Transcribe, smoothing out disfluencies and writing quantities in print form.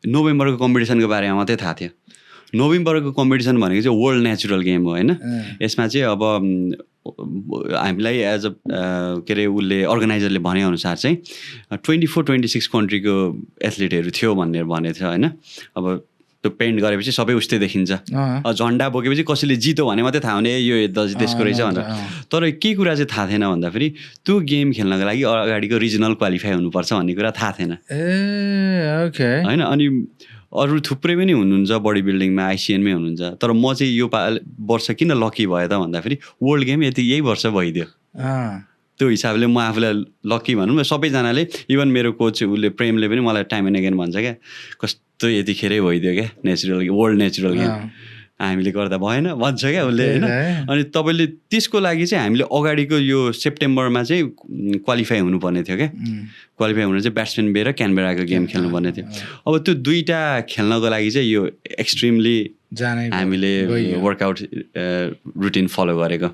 नोभेम्बरको कम्पिटिसनको बारेमा मात्रै थाहा थियो। नोभेम्बरको कम्पिटिसन भनेको चाहिँ वर्ल्ड नेचुरल गेम हो होइन। यसमा चाहिँ अब हामीलाई एज अ के अरे उसले अर्गनाइजरले भनेअनुसार चाहिँ 24-26 कन्ट्रीको एथलिटहरू थियो भनेको थियो होइन। अब त्यो पेन्ट गरेपछि सबै उस्तै देखिन्छ। झन्डा बोकेपछि कसैले जित्यो भने मात्रै थाहा हुने यो देशको रहेछ भनेर। तर के कुरा चाहिँ थाहा थिएन भन्दाखेरि त्यो गेम खेल्नको लागि अगाडिको रिजनल क्वालिफाई हुनुपर्छ भन्ने कुरा थाहा थिएन होइन। अनि अरू थुप्रै पनि हुनुहुन्छ बडी बिल्डिङमा, आइसिएनमै हुनुहुन्छ। तर म चाहिँ यो वर्ष किन लकी भयो त भन्दाखेरि वर्ल्ड गेम यही वर्ष भइदियो। त्यो हिसाबले म आफूलाई लकी भनौँ न। सबैजनाले इभन मेरो कोच उसले प्रेमले पनि मलाई टाइम एन्ड अगेन भन्छ क्या, कस्तो यतिखेरै भइदियो क्या वर्ल्ड नेचुरल गेम, हामीले गर्दा भएन भन्छ क्या उसले होइन। अनि तपाईँले त्यसको लागि चाहिँ हामीले अगाडिको यो सेप्टेम्बरमा चाहिँ क्वालिफाई हुनुपर्ने थियो क्या। क्वालिफाई हुनु चाहिँ ब्याट्सम्यान बे र क्यानबेराको गेम खेल्नुपर्ने थियो। अब त्यो दुईवटा खेल्नको लागि चाहिँ यो एक्सट्रिमली हामीले वर्कआउट रुटिन फलो गरेको।